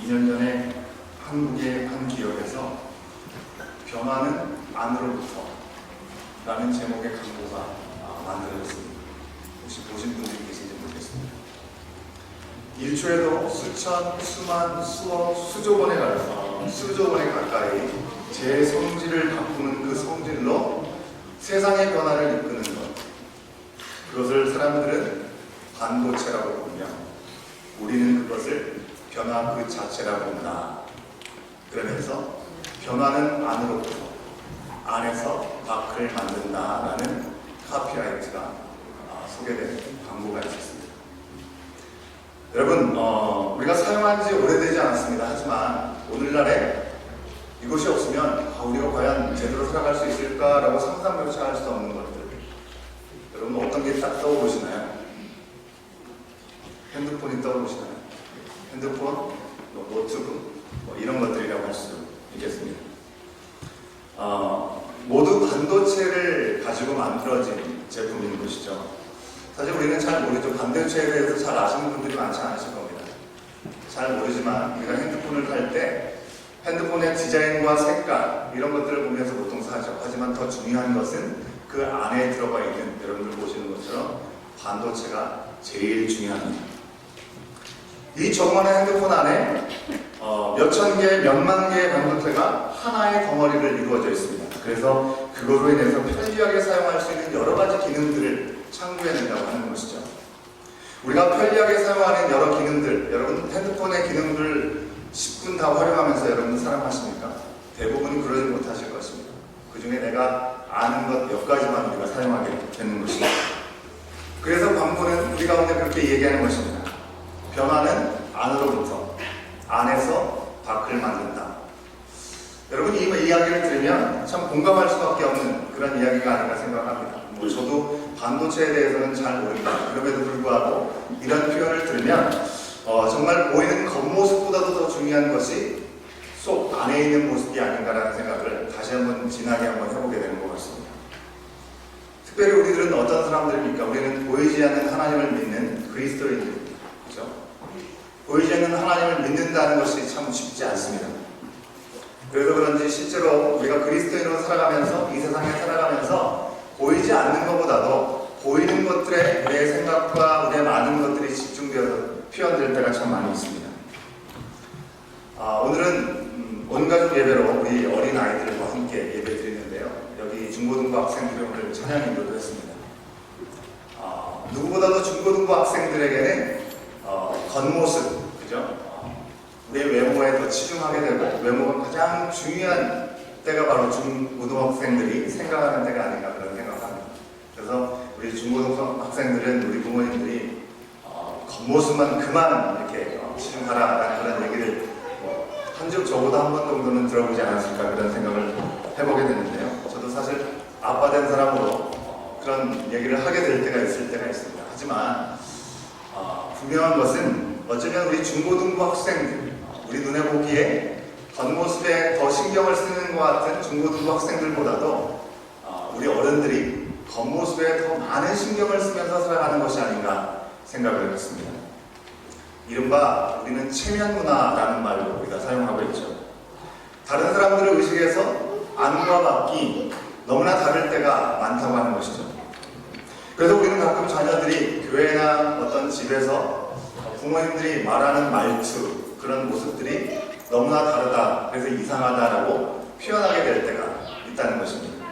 2년 전에 한국의 한 기업에서 변화는 안으로부터 라는 제목의 광고가 만들어졌습니다. 혹시 보신 분들이 계신지 모르겠습니다. 1초에도 수천, 수만, 수억, 수조 번에 가까이 제 성질을 바꾸는 그 성질로 세상의 변화를 이끄는 것, 그것을 사람들은 반도체라고 부르며 우리는 그것을 변화 그 자체라고 본다. 그러면서 변화는 안으로부터, 안에서 밖을 만든다라는 카피라이트가 소개된 광고가 있었습니다. 여러분, 우리가 사용한 지 오래되지 않았습니다. 하지만 오늘날에 이것이 없으면 우리가 과연 제대로 살아갈 수 있을까라고 상상조차 할 수 없는 것들, 여러분 어떤 게 딱 떠오르시나요? 핸드폰이 떠오르시나요? 핸드폰, 노트북, 이런 것들이라고 할 수 있겠습니다. 모두 반도체를 가지고 만들어진 제품인 것이죠. 사실 우리는 잘 모르죠. 반도체에 대해서 잘 아시는 분들이 많지 않으실 겁니다. 잘 모르지만 우리가 핸드폰을 살 때 핸드폰의 디자인과 색깔 이런 것들을 보면서 보통 사죠. 하지만 더 중요한 것은 그 안에 들어가 있는, 여러분들 보시는 것처럼 반도체가 제일 중요합니다. 이 조그마한 핸드폰 안에 몇천 개, 몇만 개의 반도체가 하나의 덩어리를 이루어져 있습니다. 그래서 그것으로 인해서 편리하게 사용할 수 있는 여러 가지 기능들을 창구해낸다고 하는 것이죠. 우리가 편리하게 사용하는 여러 기능들, 여러분 핸드폰의 기능들 10분 다 활용하면서 여러분 사용하십니까? 대부분이 그러지 못하실 것입니다. 그 중에 내가 아는 것 몇 가지만 우리가 사용하게 되는 것입니다. 그래서 광고는 우리 가운데 그렇게 얘기하는 것입니다. 변화는 안으로부터, 안에서 밖을 만든다. 여러분 이 이야기를 들으면 참 공감할 수밖에 없는 그런 이야기가 아닌가 생각합니다. 저도 반도체에 대해서는 잘 모릅니다. 그럼에도 불구하고 이런 표현을 들으면 정말 보이는 겉모습보다도 더 중요한 것이 속 안에 있는 모습이 아닌가라는 생각을 다시 한번 진하게 한번 해보게 되는 것 같습니다. 특별히 우리들은 어떤 사람들입니까? 우리는 보이지 않는 하나님을 믿는 그리스도인들입니다. 그렇죠? 보이지 않는 하나님을 믿는다는 것이 참 쉽지 않습니다. 그래서 그런지 실제로 우리가 그리스도인으로 살아가면서, 이 세상에 살아가면서 보이지 않는 것보다도 보이는 것들에 우리의 생각과 우리의 많은 것들이 집중되어서 표현될 때가 참 많이 있습니다. 오늘은 온가족 예배로 우리 어린 아이들과 함께 예배 드리는데요. 여기 중고등부 학생들이 오늘 찬양 인도를 했습니다. 누구보다도 중고등부 학생들에게는 겉모습, 그죠? 우리의 외모에 더 치중하게 되고 외모가 가장 중요한 때가 바로 중고등학생들이 생각하는 때가 아닌가 그런 생각합니다. 그래서 우리 중고등학생들은 우리 부모님들이 겉모습만 그만 이렇게 치중하라라는 그런 얘기를 한 적 적어도 한 번 정도는 들어보지 않았을까 그런 생각을 해보게 되는데요. 저도 사실 아빠 된 사람으로 그런 얘기를 하게 될 때가 있을 때가 있습니다. 하지만 분명한 것은 어쩌면 우리 중고등부 학생들, 우리 눈에 보기에 겉모습에 더 신경을 쓰는 것 같은 중고등부 학생들보다도 우리 어른들이 겉모습에 더 많은 신경을 쓰면서 살아가는 것이 아닌가 생각을 했습니다. 이른바 우리는 체면 문화라는 말로 우리가 사용하고 있죠. 다른 사람들의 의식에서 안과 밖이 너무나 다를 때가 많다고 하는 것이죠. 그래서 우리는 가끔 자녀들이 교회나 어떤 집에서 부모님들이 말하는 말투, 그런 모습들이 너무나 다르다, 그래서 이상하다라고 표현하게 될 때가 있다는 것입니다.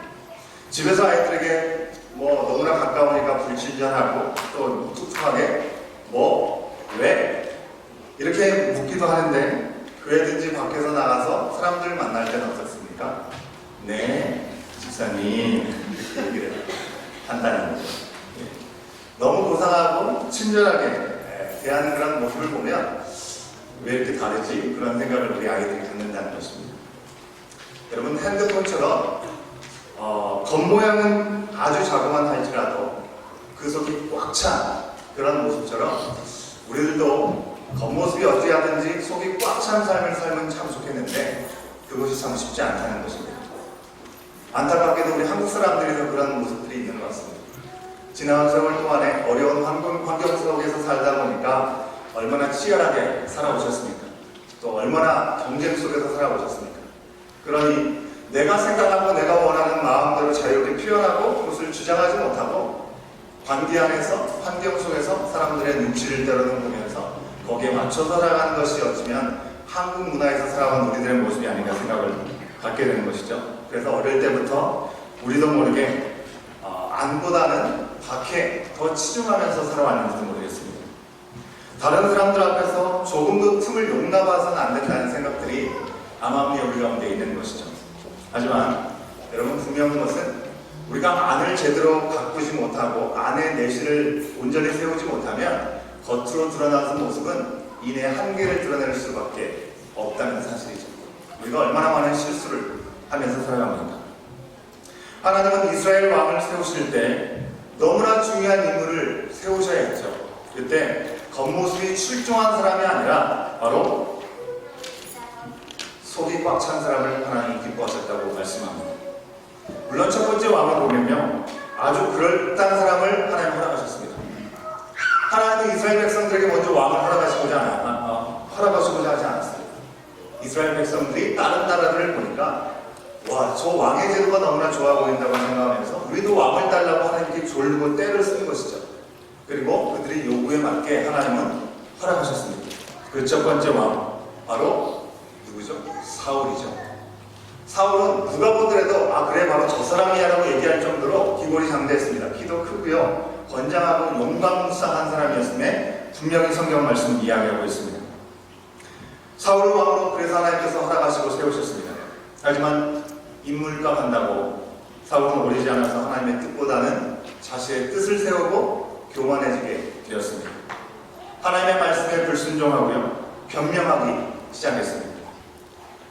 집에서 아이들에게 너무나 가까우니까 불친절하고 또 툭툭하게 왜? 이렇게 묻기도 하는데 교회든지 밖에서 나가서 사람들 만날 때는 어떻습니까? 네, 집사님 이렇게 얘기를 한다는 거죠. 너무 고상하고 친절하게 대하는 그런 모습을 보면 왜 이렇게 다르지? 그런 생각을 우리 아이들이 갖는다는 것입니다. 여러분 핸드폰처럼 겉모양은 아주 자그만 할지라도 그 속이 꽉 찬 그런 모습처럼 우리들도 겉모습이 어찌하든지 속이 꽉 찬 삶을 살면 참 좋겠는데 그것이 참 쉽지 않다는 것입니다. 안타깝게도 우리 한국 사람들에서 그런 모습들이 있는 것 같습니다. 지난 세월 동안에 어려운 환경 속에서 살다 보니까 얼마나 치열하게 살아오셨습니까? 또 또 얼마나 경쟁 속에서 살아오셨습니까? 그러니 내가 생각하고 내가 원하는 마음대로 자유롭게 표현하고 그것을 주장하지 못하고 관계 안에서 환경 속에서 사람들의 눈치를 때로는 보면서 거기에 맞춰 살아가는 것이 어쩌면 한국 문화에서 살아온 우리들의 모습이 아닌가 생각을 갖게 되는 것이죠. 그래서 어릴 때부터 우리도 모르게 안보다는 밖에 더 치중하면서 살아왔는지도 모르겠습니다. 다른 사람들 앞에서 조금도 틈을 용납해서는 안 된다는 생각들이 암암리 우리 가운데 있는 것이죠. 하지만 여러분 분명한 것은 우리가 안을 제대로 가꾸지 못하고 안의 내실을 온전히 세우지 못하면 겉으로 드러나는 모습은 인의 한계를 드러낼 수밖에 없다는 사실이죠. 우리가 얼마나 많은 실수를 하면서 살아갑니까? 하나님은 이스라엘 왕을 세우실 때 너무나 중요한 인물을 세우셔야 했죠. 그때 겉모습이 출중한 사람이 아니라 바로 속이 꽉 찬 사람을 하나님이 기뻐하셨다고 말씀합니다. 물론 첫 번째 왕을 보면요, 아주 그럴듯한 사람을 하나님 허락하셨습니다. 하나님은 이스라엘 백성들에게 먼저 왕을 허락하시고자 하지 않았어요. 이스라엘 백성들이 다른 나라들을 보니까 와, 저 왕의 제도가 너무나 좋아 보인다고 생각하면서 우리도 왕을 달라고 하나님께 졸고 때를 쓰는 것이죠. 그리고 그들의 요구에 맞게 하나님은 허락하셨습니다. 그 첫 번째 왕, 바로 누구죠? 사울이죠. 사울은 누가 보더라도 그래 바로 저 사람이야 라고 얘기할 정도로 기골이 장대했습니다. 키도 크고요, 건장하고 용감무쌍한 사람이었음에 분명히 성경 말씀을 이야기하고 있습니다. 사울을 왕으로 그래서 하나님께서 허락하시고 세우셨습니다. 하지만 인물값 한다고 사울은 오리지 않아서 하나님의 뜻보다는 자신의 뜻을 세우고 교만해지게 되었습니다. 하나님의 말씀에 불순종하고요, 변명하기 시작했습니다.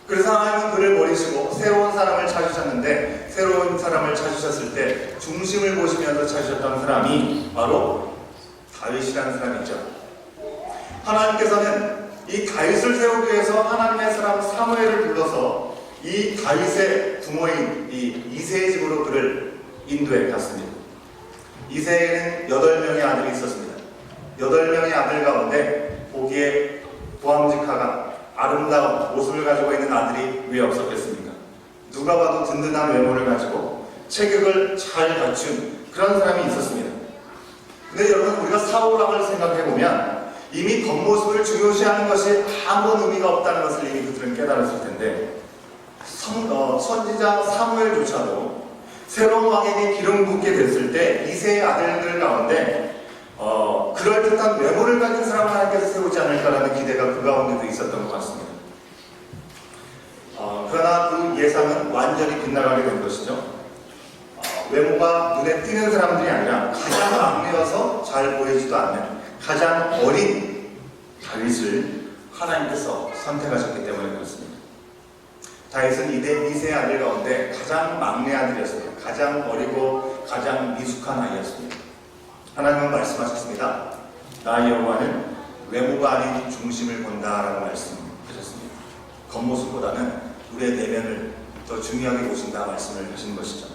그래서 하나님은 그를 버리시고 새로운 사람을 찾으셨는데, 새로운 사람을 찾으셨을 때 중심을 보시면서 찾으셨던 사람이 바로 다윗이라는 사람이죠. 하나님께서는 이 다윗을 세우기 위해서 하나님의 사람 사무엘을 불러서 이 다윗의 부모인 이 이새의 집으로 그를 인도해 갔습니다. 이새에는 8명의 아들이 있었습니다. 8명의 아들 가운데 보기에 보암직하가 아름다운 모습을 가지고 있는 아들이 왜 없었겠습니까? 누가 봐도 든든한 외모를 가지고 체격을 잘 갖춘 그런 사람이 있었습니다. 근데 여러분, 우리가 사울 왕을 생각해보면 이미 겉모습을 중요시하는 것이 아무런 의미가 없다는 것을 이미 그들은 깨달았을 텐데, 선지자 사무엘조차도 새로운 왕에게 기름 붓게 됐을 때 이새의 아들들 가운데 그럴듯한 외모를 가진 사람을 하나님께서 세우지 않을까라는 기대가 그 가운데도 있었던 것 같습니다. 그러나 그 예상은 완전히 빗나가게 된 것이죠. 외모가 눈에 띄는 사람들이 아니라 가장 막내여서 잘 보이지도 않는 가장 어린 다윗을 하나님께서 선택하셨기 때문에 그렇습니다. 다윗은 이세의 아들 가운데 가장 막내 아들이었습니다. 가장 어리고 가장 미숙한 아이였습니다. 하나님은 말씀하셨습니다. 나 여호와는 외모가 아닌 중심을 본다라고 말씀하셨습니다. 겉모습보다는 우리의 내면을 더 중요하게 보신다 말씀을 하신 것이죠.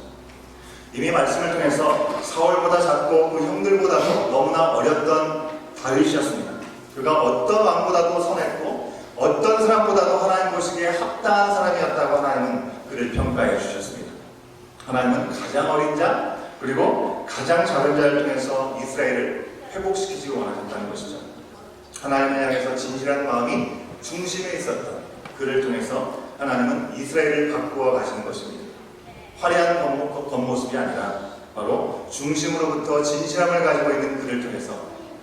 이미 말씀을 통해서 사울보다 작고 그 형들보다도 너무나 어렸던 다윗이었습니다. 그가 어떤 왕보다도 선했고 어떤 사람보다도 하나님 보시기에 합당한 사람이었다고 하나님은 그를 평가해 주셨습니다. 하나님은 가장 어린 자 그리고 가장 작은 자를 통해서 이스라엘을 회복시키지 원하셨다는 것이죠. 하나님을 향해서 진실한 마음이 중심에 있었던 그를 통해서 하나님은 이스라엘을 바꾸어 가시는 것입니다. 화려한 겉모습이 아니라 바로 중심으로부터 진실함을 가지고 있는 그를 통해서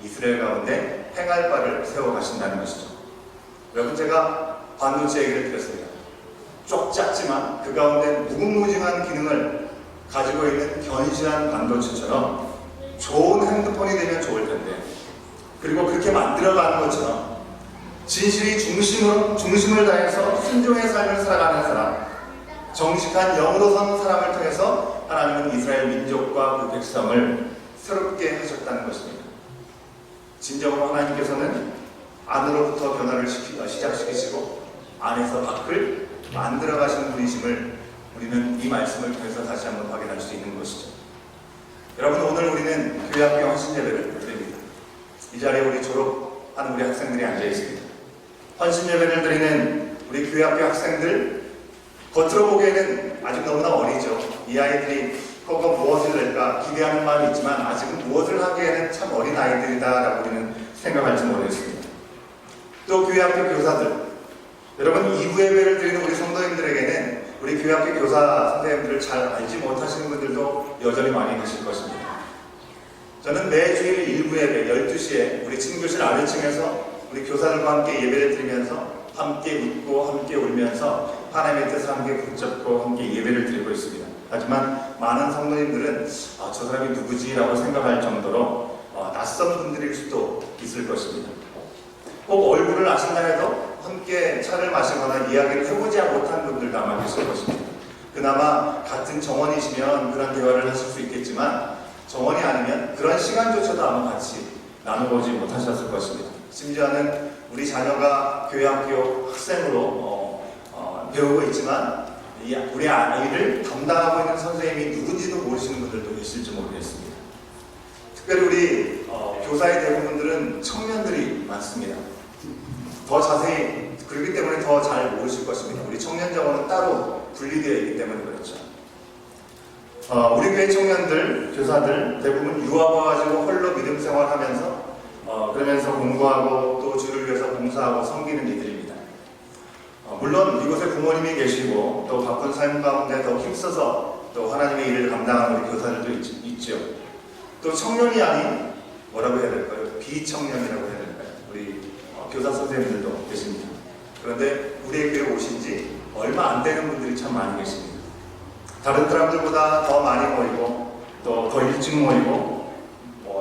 이스라엘 가운데 행할 바를 세워 가신다는 것이죠. 여러분, 제가 반도체 얘기를 드렸습니다. 쪽 작지만 그 가운데 무궁무진한 기능을 가지고 있는 견실한 반도체처럼 좋은 핸드폰이 되면 좋을 텐데, 그리고 그렇게 만들어가는 것처럼 진실이 중심을 다해서 순종의 삶을 살아가는 사람, 정직한 영으로 선 사람을 통해서 하나님은 이스라엘 민족과 그 백성을 새롭게 하셨다는 것입니다. 진정으로 하나님께서는 안으로부터 변화를 시작시키시고 안에서 밖을 만들어 가시는 분이심을 우리는 이 말씀을 통해서 다시 한번 확인할 수 있는 것이죠. 여러분, 오늘 우리는 교회학교 헌신예배를 드립니다. 이 자리에 우리 졸업하는 우리 학생들이 앉아 있습니다. 헌신 예배를 드리는 우리 교회학교 학생들, 겉으로 보기에는 아직 너무나 어리죠. 이 아이들이 그거 무엇을 낼까 기대하는 마음이 있지만 아직은 무엇을 하기에는 참 어린 아이들이다라고 우리는 생각할지 모르겠습니다. 또 교회학교 교사들, 여러분 2부 예배를 드리는 우리 성도님들에게는 우리 교회학교 교사 선생님들을 잘 알지 못하시는 분들도 여전히 많이 계실 것입니다. 저는 매주일 1부 예배 12시에 우리 친교실 아래층에서 우리 교사들과 함께 예배를 드리면서 함께 웃고 함께 울면서 하나님의 뜻을 함께 붙잡고 함께 예배를 드리고 있습니다. 하지만 많은 성도님들은 저 사람이 누구지? 라고 생각할 정도로 낯선 분들일 수도 있을 것입니다. 꼭 얼굴을 아신다 해도 함께 차를 마시거나 이야기를 해보지 못한 분들도 아마 계실 것입니다. 그나마 같은 정원이시면 그런 대화를 하실 수 있겠지만 정원이 아니면 그런 시간조차도 아마 같이 나눠보지 못하셨을 것입니다. 심지어는 우리 자녀가 교회학교 학생으로 배우고 있지만 우리 아이를 담당하고 있는 선생님이 누군지도 모르시는 분들도 계실지 모르겠습니다. 특별히 우리 교사의 대부분들은 청년들이 많습니다. 더 자세히 그렇기 때문에 더 잘 모르실 것입니다. 우리 청년 정원은 따로 분리되어 있기 때문에 그렇죠. 우리 교회 청년들, 교사들 대부분 유학 와가지고 홀로 믿음 생활하면서 그러면서 공부하고 또 주를 위해서 봉사하고 섬기는 이들입니다. 물론 이곳에 부모님이 계시고 또 바쁜 삶 가운데 더 힘써서 또 하나님의 일을 감당하는 우리 교사들도 있죠. 또 청년이 아닌 뭐라고 해야 될까요? 비청년이라고 해야 될까요? 우리 교사 선생님들도 계십니다. 그런데 우리의 교회에 오신 지 얼마 안 되는 분들이 참 많이 계십니다. 다른 사람들보다 더 많이 모이고 또 더 일찍 모이고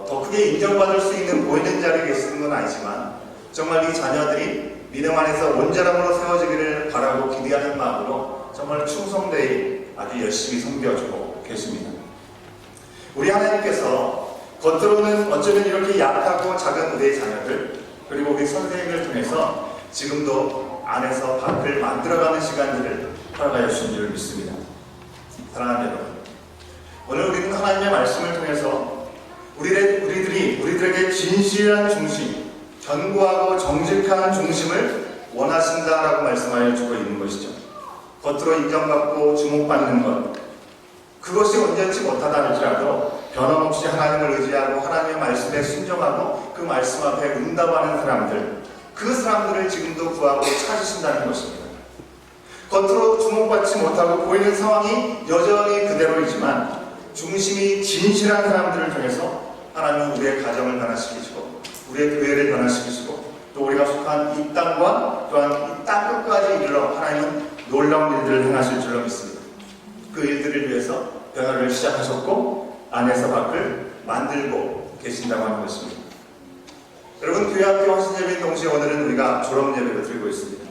더 크게 인정받을 수 있는 보이는 자리에 계시는 건 아니지만 정말 이 자녀들이 믿음 안에서 온전함으로 세워지기를 바라고 기대하는 마음으로 정말 충성되이 아주 열심히 섬겨주고 계십니다. 우리 하나님께서 겉으로는 어쩌면 이렇게 약하고 작은 우리의 자녀들 그리고 우리 선생님을 통해서 지금도 안에서 밖을 만들어가는 시간들을 허락하여 주신 줄 믿습니다. 사랑하는 여러분, 오늘 우리는 하나님의 말씀을 통해서 우리들에게 진실한 중심, 견고하고 정직한 중심을 원하신다라고 말씀하여 주고 있는 것이죠. 겉으로 인정받고 주목받는 것, 그것이 온전치 못하다 할지라도 변함없이 하나님을 의지하고 하나님의 말씀에 순종하고 그 말씀 앞에 응답하는 사람들, 그 사람들을 지금도 구하고 찾으신다는 것입니다. 겉으로 주목받지 못하고 보이는 상황이 여전히 그대로이지만 중심이 진실한 사람들을 통해서 하나님은 우리의 가정을 변화시키시고 우리의 교회를 변화시키시고 또 우리가 속한 이 땅과 또한 이 땅 끝까지 이르러 하나님은 놀라운 일들을 행하실 줄로 믿습니다. 그 일들을 위해서 변화를 시작하셨고 안에서 밖을 만들고 계신다고 하는 것입니다. 여러분, 교회학교 헌신예배인 동시에 오늘은 우리가 졸업예배를 드리고 있습니다.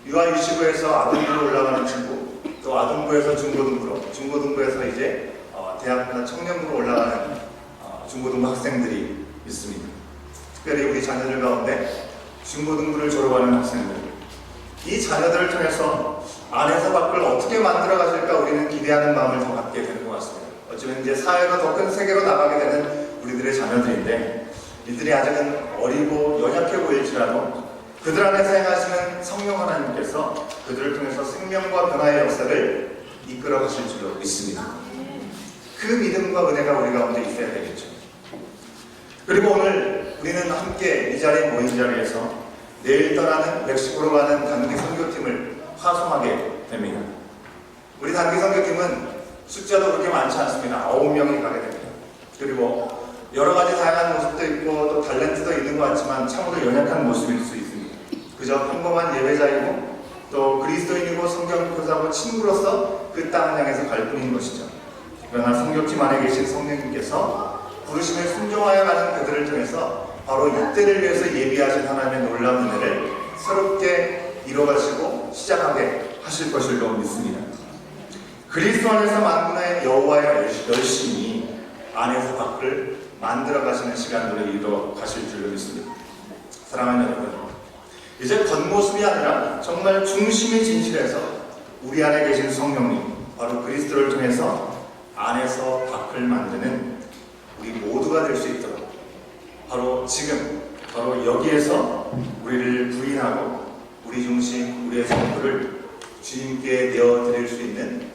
유아 유치부에서 아동부로 올라가는 친구, 또 아동부에서 중고등부로, 중고등부에서 이제 대학교나 청년부로 올라가는 중고등부 학생들이 있습니다. 특별히 우리 자녀들 가운데 중고등부를 졸업하는 학생들, 이 자녀들을 통해서 안에서 밖을 어떻게 만들어 가실까 우리는 기대하는 마음을 더 갖게 되는 것 같습니다. 어쩌면 이제 사회가 더 큰 세계로 나가게 되는 우리들의 자녀들인데 이들이 아직은 어리고 연약해 보일지라도 그들 안에서 행하시는 성령 하나님께서 그들을 통해서 생명과 변화의 역사를 이끌어 가실 줄로 믿습니다. 그 믿음과 은혜가 우리 가운데 있어야 되겠죠. 그리고 오늘 우리는 함께 이 자리에 모인 자리에서 내일 떠나는 멕시코로 가는 단기 선교팀을 파송하게 됩니다. 우리 단기 선교팀은 숫자도 그렇게 많지 않습니다. 9명이 가게 됩니다. 그리고 여러 가지 다양한 모습도 있고 또 탤런트도 있는 것 같지만 참으로 연약한 모습일 수 있습니다. 그저 평범한 예배자이고 또 그리스도인이고 성경교사고 친구로서 그 땅을 향해서 갈 뿐인 것이죠. 그러나 성경팀 안에 계신 성령님께서 부르심에 순종하여 가는 그들을 통해서 바로 이때를 위해서 예비하신 하나님의 놀라운 은혜를 새롭게 이뤄가시고 시작하게 하실 것을로 믿습니다. 그리스도 안에서 만군의 여호와의 열심히 안에서 밖을 만들어 가시는 시간들을 이루어 가실 줄로 믿습니다. 사랑하는 여러분, 이제 겉모습이 아니라 정말 중심이 진실해서 우리 안에 계신 성령님, 바로 그리스도를 통해서 안에서 밖을 만드는 우리 모두가 될 수 있도록 바로 지금, 바로 여기에서 우리를 부인하고 올인하고 우리 중심, 우리의 성도를 주님께 내어드릴 수 있는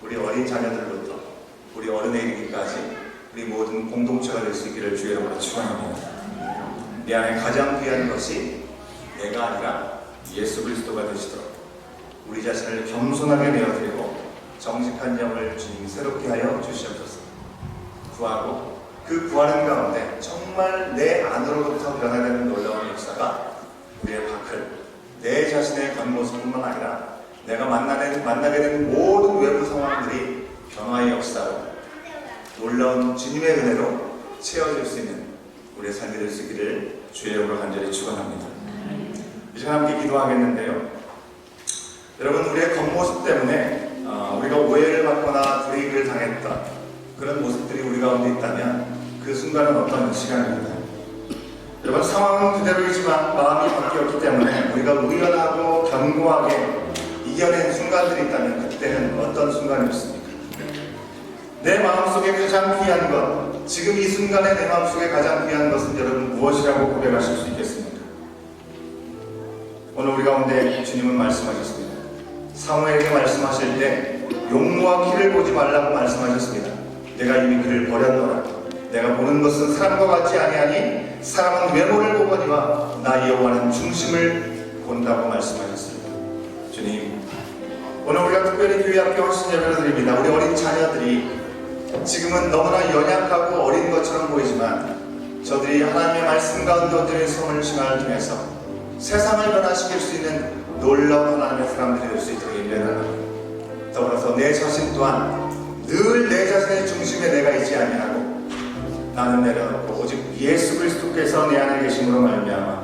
우리 어린 자녀들부터 우리 어른에 이르기까지 우리 모든 공동체가 될 수 있기를 주의 이름으로 축원합니다. 내 안에 가장 귀한 것이 내가 아니라 예수 그리스도가 되시도록 우리 자신을 겸손하게 내어드리고 정직한 영을 주님이 새롭게 하여 주시옵소서. 구하고 그 구하는 가운데 정말 내 안으로부터 변화되는 놀라운 역사가 우리의 밖을 내 자신의 겉모습뿐만 아니라 내가 만나게 되는 모든 외부 상황들이 변화의 역사로 놀라운 주님의 은혜로 채워질 수 있는 우리의 삶이 될 수 있기를 주의 이름으로 간절히 축원합니다. 이제 함께 기도하겠는데요. 여러분, 우리의 겉모습 때문에 우리가 오해를 받거나 불이익을 당했던 그런 모습들이 우리 가운데 있다면 그 순간은 어떤 시간입니다. 여러분, 상황은 그대로이지만 마음이 바뀌었기 때문에 우리가 의연하고 견고하게 이겨낸 순간들이 있다면 그때는 어떤 순간이었습니까? 내 마음속에 가장 귀한 것, 지금 이 순간에 내 마음속에 가장 귀한 것은 여러분 무엇이라고 고백하실 수 있겠습니까? 오늘 우리 가운데 주님은 말씀하셨습니다. 사무엘에게 말씀하실 때 용모와 키를 보지 말라고 말씀하셨습니다. 내가 이미 그를 버렸노라. 내가 보는 것은 사람과 같지 아니하니 사람은 외모를 보거니와 나 여호와는 중심을 본다고 말씀하셨습니다. 주님, 오늘 우리가 특별히 교회 앞에 오신 예배를 드립니다. 우리 어린 자녀들이 지금은 너무나 연약하고 어린 것처럼 보이지만 저들이 하나님의 말씀 가운데 얹어진 손을 시간을 통해서 세상을 변화시킬 수 있는 놀라운 하나님의 사람들이 될 수 있도록 인도해달라고. 더불어서 내 자신 또한 늘 내 자신의 중심에 내가 있지 아니하고 나는 내려놓고 오직 예수 그리스도께서 내 안에 계심으로 말미암아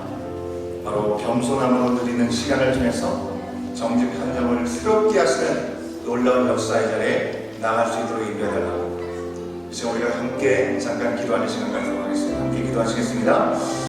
바로 겸손함으로 누리는 시간을 통해서 정직한 영을 새롭게 하시는 놀라운 역사의 자리에 나갈 수 있도록 인도해달라고. 이제 우리가 함께 잠깐 기도하는 시간 갖도록 하겠습니다. 함께 기도하시겠습니다.